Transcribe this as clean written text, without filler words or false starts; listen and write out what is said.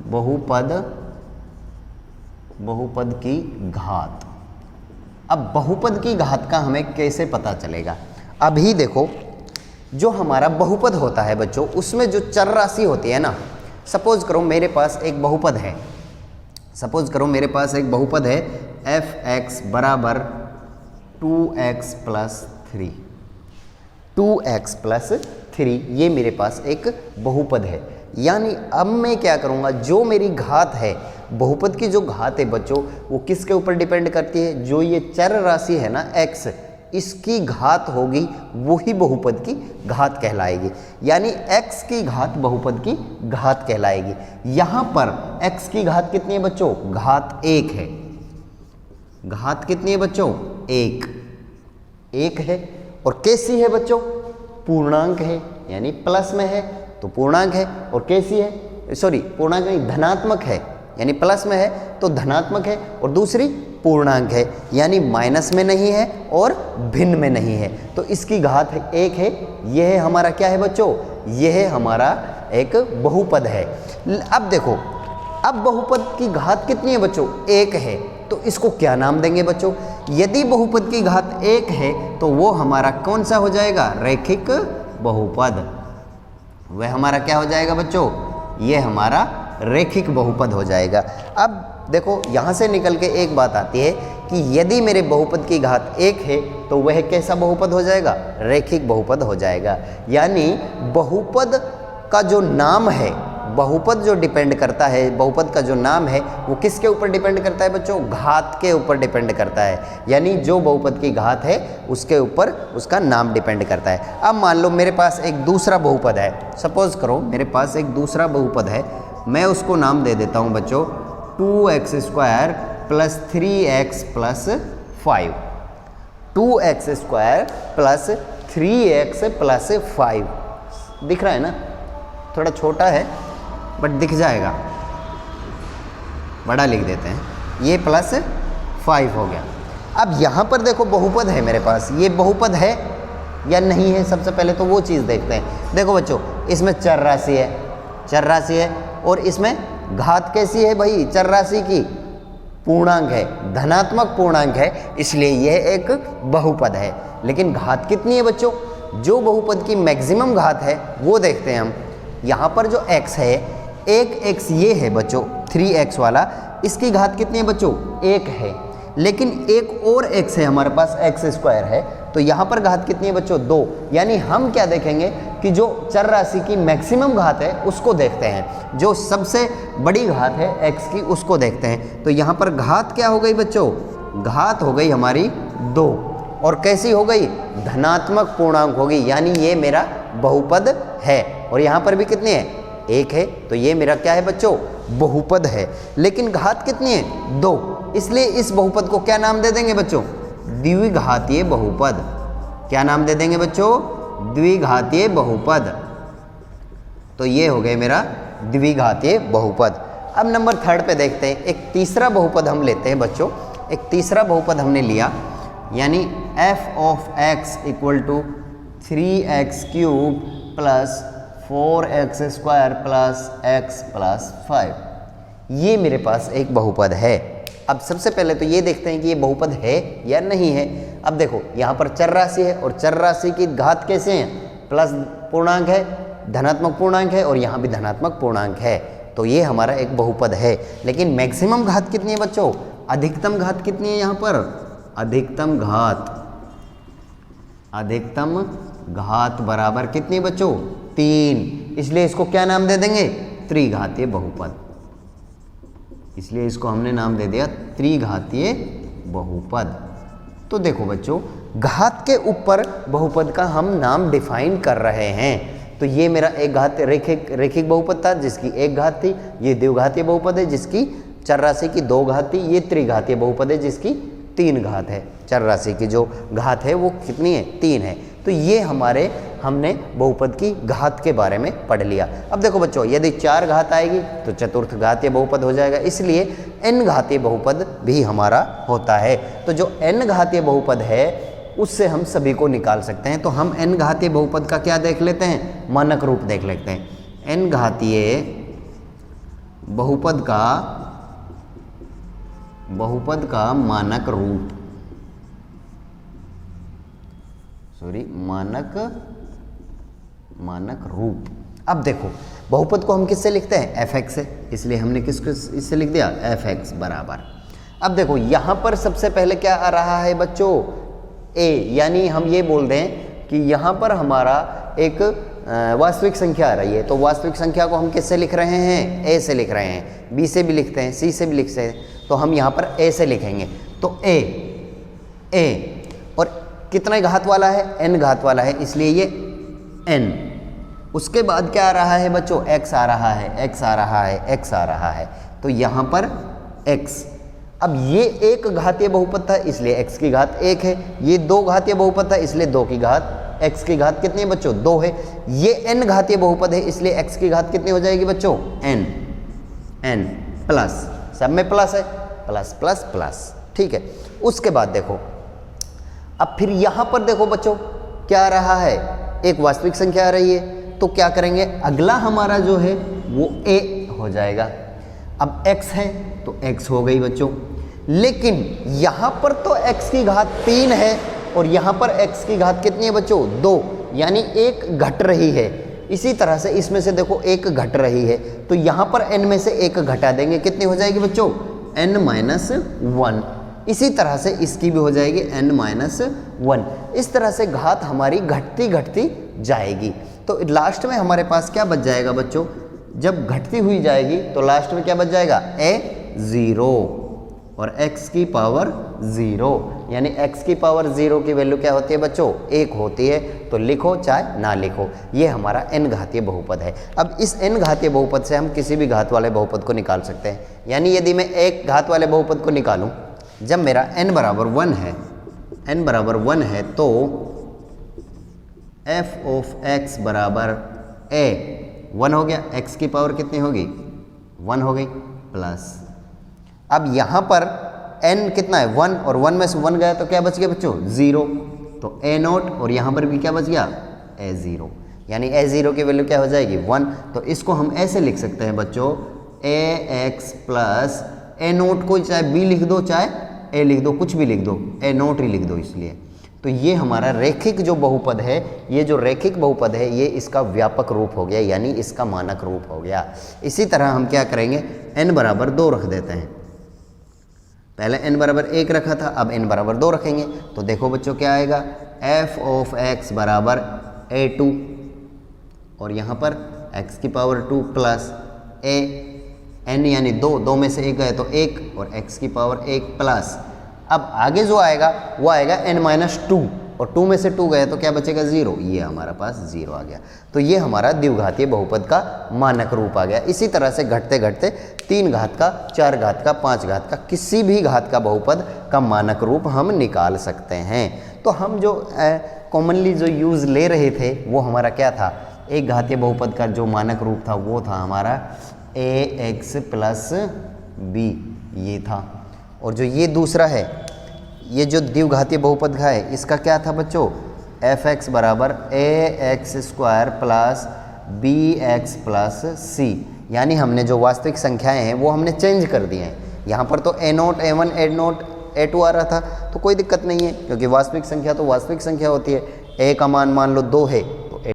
बहुपद की घात। अब बहुपद की घात का हमें कैसे पता चलेगा? अभी देखो, जो हमारा बहुपद होता है बच्चों, उसमें जो चर राशि होती है ना, सपोज करो मेरे पास एक बहुपद है, f(x) बराबर 2x प्लस 3, ये मेरे पास एक बहुपद है। यानी अब मैं क्या करूँगा, जो मेरी घात है, बहुपद की जो घात है बच्चों, वो किसके ऊपर डिपेंड करती है? जो ये चर राशि है ना x, इसकी घात होगी, वही बहुपद की घात कहलाएगी। यानी x की घात बहुपद की घात कहलाएगी। यहाँ पर x की घात कितनी है बच्चों? घात 1 है। घात कितनी है बच्चों? 1 है। और कैसी है बच्चों? पूर्णांक है, यानी प्लस में है तो पूर्णांक है। और कैसी है? सॉरी, पूर्णांक नहीं, धनात्मक है, यानी प्लस में है तो धनात्मक है। और दूसरी पूर्णांक है, यानी माइनस में नहीं है और भिन्न में नहीं है, तो इसकी घात 1 है। यह हमारा क्या है बच्चों? यह हमारा एक बहुपद है। अब देखो, अब बहुपद की घात कितनी है बच्चों? 1 है, तो इसको क्या नाम देंगे बच्चों? यदि बहुपद की घात 1 है तो वो हमारा कौन सा हो जाएगा? रैखिक बहुपद। वह हमारा क्या हो जाएगा बच्चों? ये हमारा रैखिक बहुपद हो जाएगा। अब देखो, यहाँ से निकल के एक बात आती है कि यदि मेरे बहुपद की घात 1 है तो वह कैसा बहुपद हो जाएगा? रैखिक बहुपद हो जाएगा। यानी बहुपद का जो नाम है, बहुपद जो डिपेंड करता है, बहुपद का जो नाम है वो किसके ऊपर डिपेंड करता है बच्चों? घात के ऊपर डिपेंड करता है। यानी जो बहुपद की घात है उसके ऊपर उसका नाम डिपेंड करता है। अब मान लो मेरे पास एक दूसरा बहुपद है, सपोज करो मेरे पास एक दूसरा बहुपद है, मैं उसको नाम दे देता हूँ बच्चों 2x² plus 3x plus 5। 2x² plus 3x plus 5 दिख रहा है ना? थोड़ा छोटा है बट दिख जाएगा, बड़ा लिख देते हैं, ये प्लस 5 हो गया। अब यहाँ पर देखो बहुपद है मेरे पास, ये बहुपद है या नहीं है? सबसे पहले तो वो चीज़ देखते हैं। देखो बच्चों, इसमें चर राशि है, और इसमें घात कैसी है भाई? चर राशि की पूर्णांक है, धनात्मक पूर्णांक है, इसलिए यह एक बहुपद है। लेकिन घात कितनी है बच्चों? जो बहुपद की मैक्सिमम घात है वो देखते हैं हम। यहाँ पर जो x है, एक x ये है बच्चों 3x वाला, इसकी घात कितनी है बच्चों? 1 है। लेकिन एक और x है हमारे पास, x² है, तो यहाँ पर घात कितनी है बच्चों? 2। यानी हम क्या देखेंगे कि जो चर राशि की मैक्सिमम घात है उसको देखते हैं, जो सबसे बड़ी घात है x की उसको देखते हैं। तो यहाँ पर घात क्या हो गई बच्चों? घात हो गई हमारी 2। और कैसी हो गई? धनात्मक पूर्णांक होगी, यानी ये मेरा बहुपद है। और यहाँ पर भी कितनी है? 1 है, तो ये मेरा क्या है बच्चों? बहुपद है। लेकिन घात कितनी है? 2, इसलिए इस बहुपद को क्या नाम दे देंगे बच्चों? द्विघातीय बहुपद। क्या नाम दे देंगे बच्चों? द्विघातीय बहुपद। तो ये हो गए मेरा द्विघातीय बहुपद। अब नंबर 3 पे देखते हैं, एक तीसरा बहुपद हम लेते हैं बच्चों। एक तीसरा बहुपद हमने लिया, यानी f(x) = 3x³ plus 4x² plus x plus 5। ये मेरे पास एक बहुपद है। अब सबसे पहले तो ये देखते हैं कि ये बहुपद है या नहीं है। अब देखो, यहाँ पर चर राशि है और चर राशि की घात कैसे हैं? प्लस पूर्णांक है, धनात्मक पूर्णांक है, और यहाँ भी धनात्मक पूर्णांक है, तो ये हमारा एक बहुपद है। लेकिन मैक्सिमम घात कितनी है बच्चों? अधिकतम घात कितनी है यहाँ पर? अधिकतम घात बराबर कितनी बच्चों? 3। इसलिए इसको क्या नाम दे देंगे? त्रिघातीय बहुपद। इसलिए इसको हमने नाम दे दिया त्रिघातीय बहुपद। तो देखो बच्चों, घात के ऊपर बहुपद का हम नाम डिफाइन कर रहे हैं। तो ये मेरा एक घात रैखिक बहुपद था जिसकी 1 घात थी। ये द्विघातीय बहुपद है जिसकी चर राशि की 2 घात थी। ये त्रिघातीय बहुपद है जिसकी 3 घात है। चर राशि की जो घात है वो कितनी है? 3 है। तो ये हमने बहुपद की घात के बारे में पढ़ लिया। अब देखो बच्चों, यदि 4 घात आएगी तो चतुर्थ घातीय बहुपद हो जाएगा, इसलिए n घातीय बहुपद भी हमारा होता है। तो जो n घातीय बहुपद है उससे हम सभी को निकाल सकते हैं। तो हम n घातीय बहुपद का क्या देख लेते हैं? मानक रूप देख लेते हैं। n घातीय बहुपद का मानक रूप, मानक रूप। अब देखो बहुपद को हम किससे लिखते हैं, fx से, इसलिए हमने किसको इससे लिख दिया, fx बराबर। अब देखो यहाँ पर सबसे पहले क्या आ रहा है बच्चों, a, यानी हम ये बोल दें कि यहाँ पर हमारा एक वास्तविक संख्या आ रही है, तो वास्तविक संख्या को हम किससे लिख रहे हैं, a से लिख रहे हैं, b से भी लिखते हैं, c से भी लिखते हैं, तो हम यहाँ पर a से लिखेंगे। तो a और कितने घात वाला है, n घात वाला है, इसलिए ये n। उसके बाद क्या आ रहा है बच्चों, x आ रहा है, x आ रहा है, x आ रहा है, तो यहाँ पर x। अब ये एक घातीय बहुपद था इसलिए x की घात 1 है, ये 2 घातीय बहुपद था इसलिए 2 की घात, x की घात कितनी है बच्चों, 2 है। ये n घातीय बहुपद है इसलिए x की घात कितनी हो जाएगी बच्चों, n प्लस, सब में प्लस है, प्लस प्लस प्लस, ठीक है। उसके बाद देखो अब फिर यहाँ पर देखो बच्चों क्या आ रहा है, एक वास्तविक संख्या आ रही है, तो क्या करेंगे, अगला हमारा जो है वो a हो जाएगा। अब x है तो x हो गई बच्चों, लेकिन यहाँ पर तो x की घात 3 है और यहाँ पर x की घात कितनी है बच्चों, 2, यानी एक घट रही है। इसी तरह से इसमें से देखो एक घट रही है, तो यहाँ पर n में से एक घटा देंगे, कितनी हो जाएगी बच्चों, n-1। इसी तरह से इसकी भी हो जाएगी n-1। इस तरह से घात हमारी घटती घटती जाएगी। तो लास्ट में हमारे पास क्या बच जाएगा बच्चों, जब घटती हुई जाएगी तो लास्ट में क्या बच जाएगा, a0 और x की पावर 0, यानी x की पावर 0 की वैल्यू क्या होती है बच्चों, 1 होती है। तो लिखो चाहे ना लिखो, ये हमारा n घातीय बहुपद है। अब इस n घातीय बहुपद से हम किसी भी घात वाले बहुपद को निकाल सकते हैं, यानी यदि मैं एक घात वाले बहुपद को निकालूं, जब मेरा n बराबर 1 है, n बराबर 1 है, तो f ऑफ x बराबर a 1 हो गया, x की पावर कितनी होगी, 1 हो गई, प्लस। अब यहाँ पर n कितना है, 1, और 1 में से 1 गया तो क्या बच गया बच्चों, 0, तो a0, और यहाँ पर भी क्या बच गया, a0, यानी a0 की वैल्यू क्या हो जाएगी, 1। तो इसको हम ऐसे लिख सकते हैं बच्चों, ax प्लस a0 को चाहे b लिख दो चाहे a लिख दो, कुछ भी लिख दो, a0 ही लिख दो। इसलिए तो ये हमारा रैखिक जो बहुपद है, ये जो रैखिक बहुपद है, ये इसका व्यापक रूप हो गया, यानी इसका मानक रूप हो गया। इसी तरह हम क्या करेंगे, n बराबर 2 रख देते हैं, पहले n बराबर 1 रखा था, अब n बराबर 2 रखेंगे, तो देखो बच्चों क्या आएगा, f ऑफ x बराबर a2, और यहाँ पर x की पावर 2 प्लस a, n यानी 2 में से 1 गए तो 1, और x की पावर 1 प्लस। अब आगे जो आएगा वो आएगा n-2, और 2 में से 2 गए तो क्या बचेगा, 0, ये हमारा पास 0 आ गया। तो ये हमारा द्विघातीय बहुपद का मानक रूप आ गया। इसी तरह से घटते घटते 3 घात का, 4 घात का, 5 घात का, किसी भी घात का बहुपद का मानक रूप हम निकाल सकते हैं। तो हम जो कॉमनली जो यूज़ ले रहे थे वो हमारा क्या था, एक घातीय बहुपद का जो मानक रूप था वो था हमारा ax प्लस b, ये था। और जो ये दूसरा है, ये जो द्विघातीय बहुपद का है, इसका क्या था बच्चों, fx बराबर ax square plus bx plus c, यानी हमने जो वास्तविक संख्याएं हैं वो हमने चेंज कर दी हैं। यहाँ पर तो a0, a1, a0, a2 आ रहा था, तो कोई दिक्कत नहीं है, क्योंकि वास्तविक संख्या तो वास्तविक संख्या होती है। a का मान मान लो 2 है